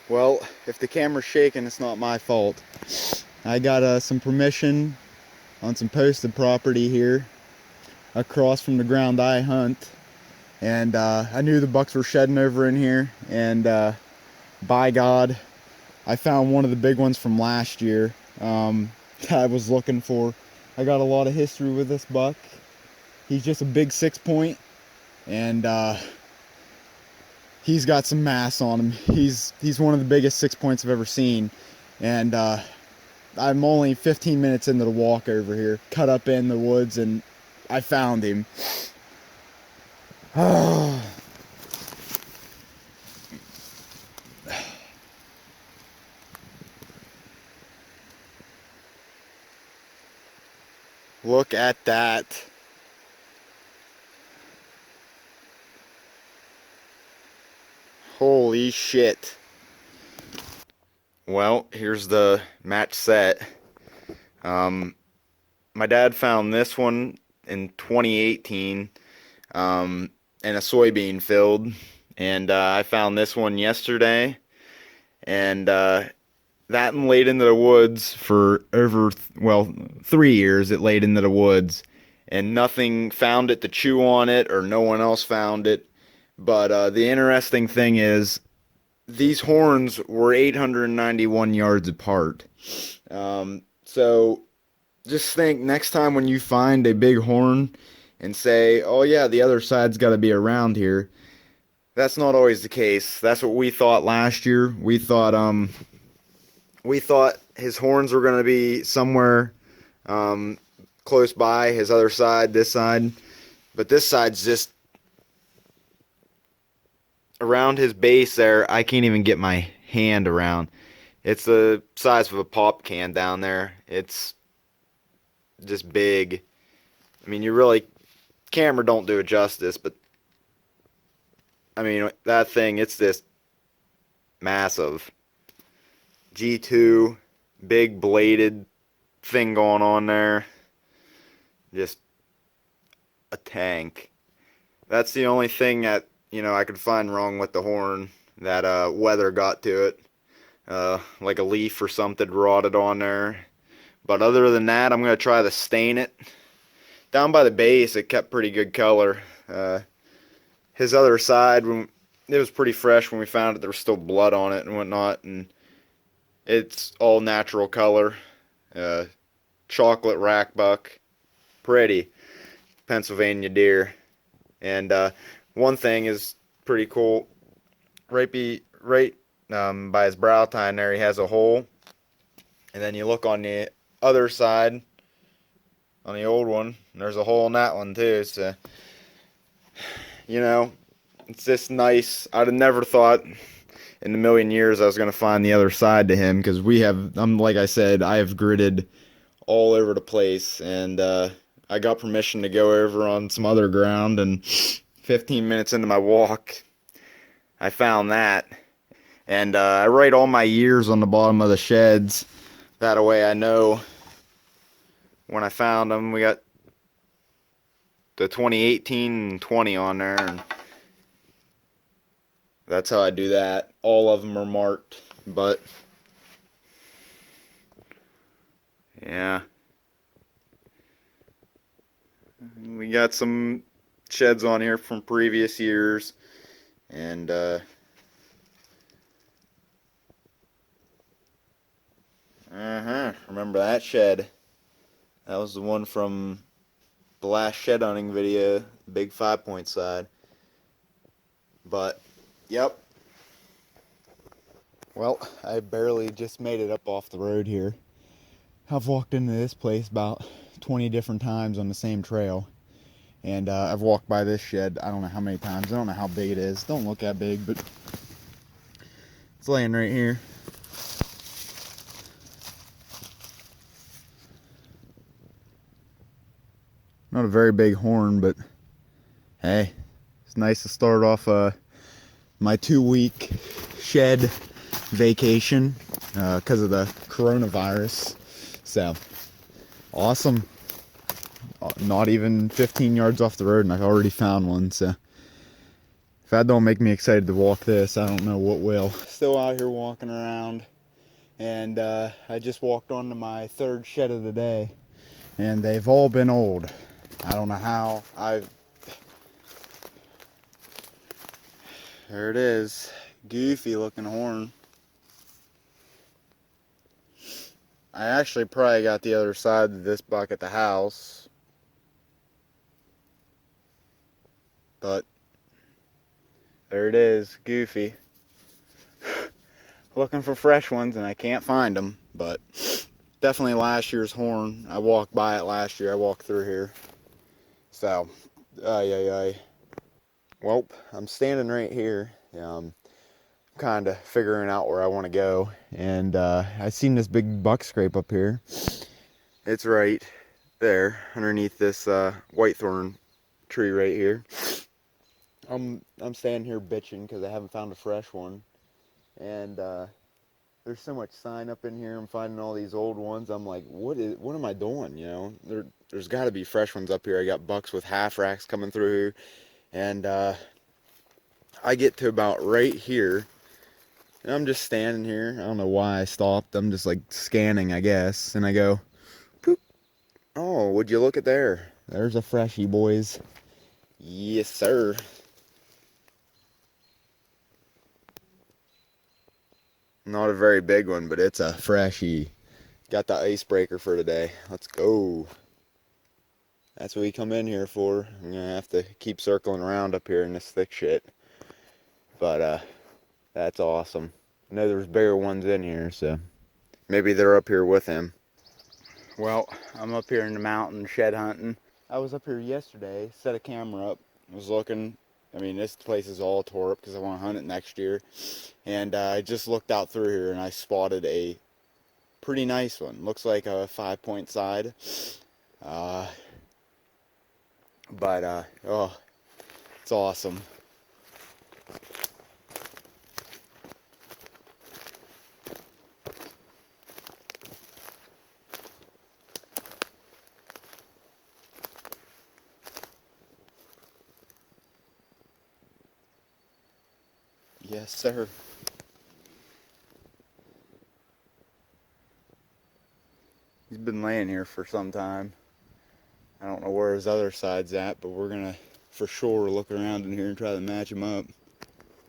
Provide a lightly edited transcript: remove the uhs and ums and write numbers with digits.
Well, if the camera's shaking, it's not my fault. I got some permission on some posted property here across from the ground I hunt. And I knew the bucks were shedding over in here. And by God, I found one of the big ones from last year that I was looking for. I got a lot of history with this buck. He's just a big 6-point. And he's got some mass on him. He's one of the biggest 6-points I've ever seen. And I'm only 15 minutes into the walk over here, cut up in the woods, and I found him. Look at that. Holy shit. Well, here's the match set. My dad found this one in 2018 in a soybean field, and I found this one yesterday, and that one laid into the woods for over, well, 3 years. It laid into the woods, and nothing found it to chew on it, or no one else found it. But the interesting thing is, these horns were 891 yards apart. So just think, next time when you find a big horn and say, oh yeah, the other side's got to be around here, that's not always the case. That's what we thought last year. We thought his horns were going to be somewhere close by, his other side, this side. But this side's just around his base there. I can't even get my hand around. It's the size of a pop can down there. It's just big. I mean, you really, camera don't do it justice, but I mean, that thing, it's this massive G2, big bladed thing going on there. Just a tank. That's the only thing that, you know, I could find wrong with the horn. That weather got to it. Like a leaf or something rotted on there. But other than that, I'm going to try to stain it. Down by the base, it kept pretty good color. His other side, it was pretty fresh when we found it. There was still blood on it and whatnot. And it's all natural color. Chocolate rack buck. Pretty. Pennsylvania deer. And one thing is pretty cool. Right by his brow tine there, he has a hole. And then you look on the other side, on the old one, and there's a hole in that one too. So, you know, it's just nice. I'd have never thought in a million years I was going to find the other side to him, because like I said, I have gridded all over the place. And I got permission to go over on some other ground, and 15 minutes into my walk, I found that. And I write all my years on the bottom of the sheds. That way I know when I found them. We got the 2018 and 20 on there. And that's how I do that. All of them are marked. But, yeah. We got some sheds on here from previous years. And, remember that shed? That was the one from the last shed hunting video, the big 5-point side. But, yep. Well, I barely just made it up off the road here. I've walked into this place about 20 different times on the same trail. And I've walked by this shed I don't know how many times. I don't know how big it is. Don't look that big, but it's laying right here. Not a very big horn, but hey, it's nice to start off my 2-week shed vacation because of the coronavirus. So, awesome. Not even 15 yards off the road, and I've already found one. So, If that don't make me excited to walk this, I don't know what will. Still out here walking around, and I just walked onto my third shed of the day, and they've all been old. I don't know how. There it is. Goofy looking horn. I actually probably got the other side of this buck at the house, but there it is, Goofy. Looking for fresh ones and I can't find them, but definitely last year's horn. I walked by it last year. I walked through here. So, ay. Well, I'm standing right here. Kind of figuring out where I want to go, and I seen this big buck scrape up here. It's right there underneath this whitethorn tree right here. I'm standing here bitching because I haven't found a fresh one, and there's so much sign up in here. I'm finding all these old ones. I'm like, what am I doing? You know, there's got to be fresh ones up here. I got bucks with half racks coming through here, and I get to about right here, and I'm just standing here. I don't know why I stopped. I'm just like scanning, I guess, and I go, boop. Oh, would you look at there? There's a freshie, boys. Yes, sir. Not a very big one, but it's a freshie. Got the icebreaker for today. Let's go. That's what we come in here for. I'm gonna have to keep circling around up here in this thick shit. But that's awesome. I know there's bigger ones in here, so maybe they're up here with him. Well, I'm up here in the mountain shed hunting. I was up here yesterday, set a camera up, was looking. I mean, this place is all tore up because I want to hunt it next year. And I just looked out through here and I spotted a pretty nice one. Looks like a 5-point side. Oh, it's awesome. Yes, sir. He's been laying here for some time. I don't know where his other side's at, but we're gonna for sure look around in here and try to match him up.